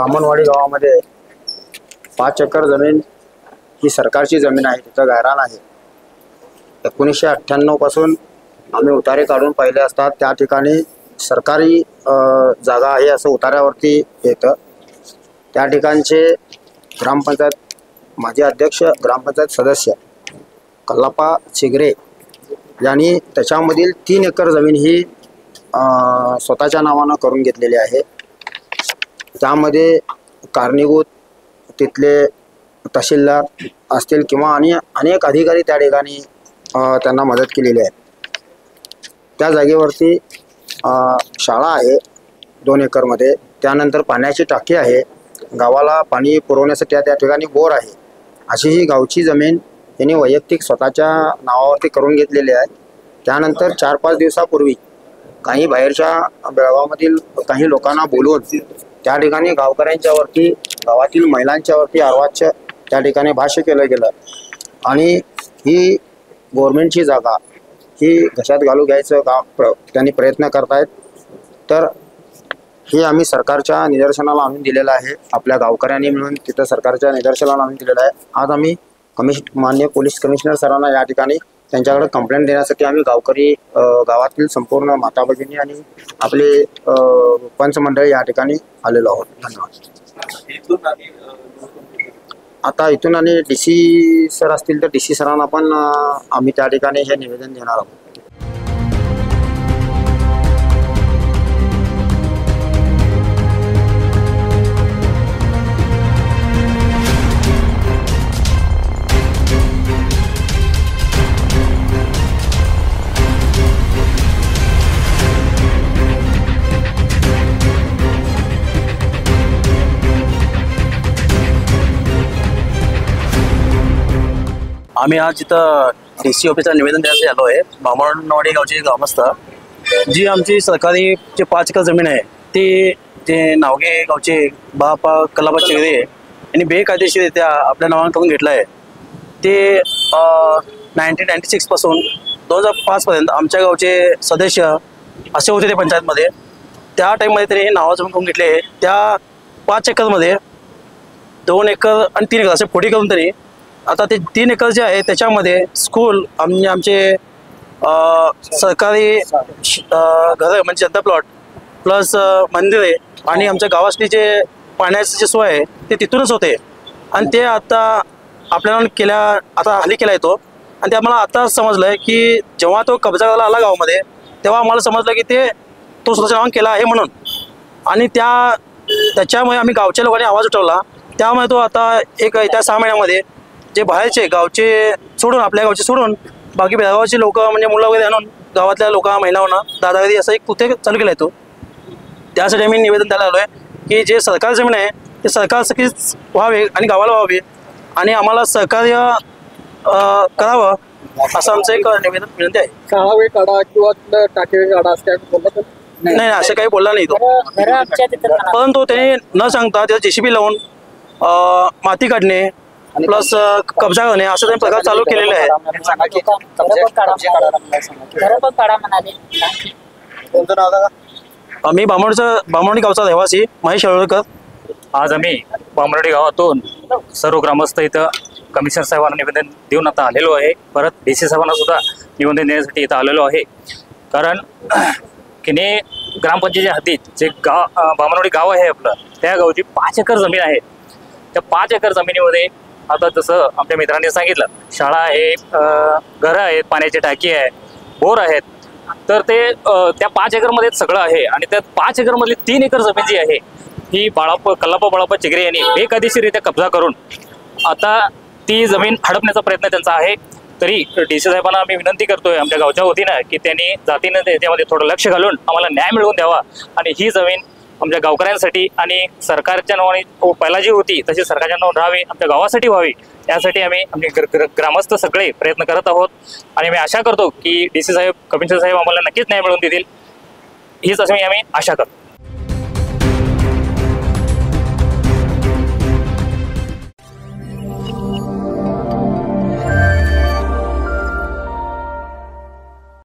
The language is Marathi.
बामणवाडी गावामध्ये 5 एकर जमीन ही सरकारची जमीन आहे, तिथं गायरान आहे। 1998 पासून आम्ही उतारे काढून पाहिले असतात त्या ठिकाणी सरकारी जागा आहे असं उतार्यावरती येतं। त्या ठिकाणचे ग्रामपंचायत माजी अध्यक्ष, ग्रामपंचायत सदस्य कल्लाप्पा चिगरे यांनी त्याच्यामधील 3 एकर जमीन ही स्वतःच्या नावानं करून घेतलेली आहे। त्यामध्ये कारणीभूत तिथले तहसीलदार असतील किंवा अनेक अधिकारी त्या ठिकाणी त्यांना मदत केलेली आहे। त्या जागेवरती शाळा आहे 2 एकरमध्ये, त्यानंतर पाण्याची टाकी आहे, गावाला पाणी पुरवण्यासाठी त्या ठिकाणी बोर आहे। अशी ही गावची जमीन त्यांनी वैयक्तिक स्वतःच्या नावावरती करून घेतलेली आहे। त्यानंतर 4-5 दिवसापूर्वी काही बाहेरच्या बेळगावमधील काही लोकांना बोलवून त्या ठिकाणी गावकऱ्यांच्यावरती, गावातील महिलांच्यावरती अर्वाच्य त्या ठिकाणी भाष्य केलं गेलं आणि ही गव्हर्नमेंटची जागा ही घशात घालू घ्यायचं त्यांनी प्रयत्न करतायत। तर हे आम्ही सरकारच्या निदर्शनाला आणून दिलेलं आहे। आपल्या गावकऱ्यांनी मिळून तिथं सरकारच्या निदर्शनाला आणून दिलेलं आहे। आज आम्ही माननीय पोलीस कमिशनर सरांना या ठिकाणी त्यांच्याकडे कंप्लेंट देण्यासाठी आम्ही गावकरी, गावातील संपूर्ण माता भगिनी आणि आपले पंच मंडळी या ठिकाणी आलेलो आहोत। धन्यवाद। आता इथून आणि DC सर असतील तर DC सरांना पण आम्ही त्या ठिकाणी हे निवेदन देणार आहोत। आम्ही आज इथं DC ऑफिसला निवेदन द्यायला आलो आहे। बामणवाडी गावची ग्रामस्थ जी आमची सरकारी जे 5 एकर जमीन आहे ती जे नावगे गावचे बापा कल्लाप्पा चिगरे यांनी बेकायदेशीररित्या आपल्या नावाने करून घेतलं आहे। ते 1996 पासून 2005 पर्यंत आमच्या गावचे सदस्य असे होते ते पंचायतमध्ये। त्या टाईममध्ये त्यांनी नावा जमीन करून घेतले। त्या 5 एकरमध्ये 2 एकर आणि 3 एकर असे फोडी करून त्यांनी आता ते 3 एकर जे आहे त्याच्यामध्ये स्कूल, आमचे सरकारी घरं म्हणजे जनता प्लॉट प्लस मंदिरे आणि आमच्या गावातली जे पाण्याची जे सोय आहे ते तिथूनच होते आणि ते आता आपल्याला आता हल्ली केला येतो। आणि ते आम्हाला आता समजलं आहे की जेव्हा तो कब्जा करायला आला गावामध्ये तेव्हा आम्हाला समजलं की तो स्वतःच्या नावाने केला आहे म्हणून। आणि त्याच्यामुळे आम्ही गावच्या लोकांनी आवाज उठवला। त्यामुळे तो आता त्या 6 महिन्यामध्ये जे बाहेरचे गावचे सोडून, आपल्या गावचे सोडून बाकी बेळगावचे लोक म्हणजे मुलं वगैरे आणून गावातल्या लोक, महिलांना दादागिरी असं एक कृत्य चालू केलं आहे तो। त्यासाठी आम्ही निवेदन द्यायला आलो आहे की जे सरकारी जमीन आहे ते सरकारसाठीच व्हावे आणि गावाला व्हावे आणि आम्हाला सहकार्य करावं असं आमचं एक निवेदन विनंती आहे। शाळावे काढा किंवा टाकेवे काढा असं काय बोलला नाही, असं काही बोलला नाही तो। परंतु त्याने न सांगता त्याचा JCB लावून माती काढणे प्लस कब्जा करणे असं त्यांनी प्रकार चालू केलेले आहे। आम्ही बामणवाडी गावचा रहिवासी महेश शेळवळकर। आज आम्ही बामणवाडी गावातून सर्व ग्रामस्थ इथं कमिशनर साहेबांना निवेदन देऊन आता आलेलो आहे। परत DC साहेबांना सुद्धा निवेदन देण्यासाठी इथं आलेलो आहे। कारण किने ग्रामपंचायतीच्या हद्दीत जे बामणवाडी गाव आहे आपलं, त्या गावची 5 एकर जमीन आहे। त्या 5 एकर जमिनीमध्ये आता जसं आमच्या मित्रांनी सांगितलं, शाळा आहे, घरं आहेत, पाण्याची टाकी आहे, बोर आहेत, तर ते त्या 5 एकरमध्ये सगळं आहे। आणि त्या 5 एकरमधली 3 एकर जमीन जी आहे ही कल्लाप्पा बाळाप्पा चिगरे यांनी बेकायदेशीररित्या कब्जा करून आता ती जमीन हडपण्याचा प्रयत्न त्यांचा आहे। तरी DC साहेबांना आम्ही विनंती करतोय आमच्या गावच्या वतीनं की त्यांनी जातीनं त्याच्यामध्ये थोडं लक्ष घालून आम्हाला न्याय मिळवून द्यावा आणि ही जमीन आमच्या गावकऱ्यांसाठी आणि सरकारच्या नावाने पहिला जी होती तशी सरकारच्या नावाने राहावी, आमच्या गावासाठी व्हावी, यासाठी आम्ही आमचे ग्रामस्थ सगळे प्रयत्न करत आहोत। आणि मी आशा करतो की DC साहेब, कमिशनर साहेब आम्हाला नक्कीच न्याय मिळवून देतील, हीच आम्ही आशा करतो।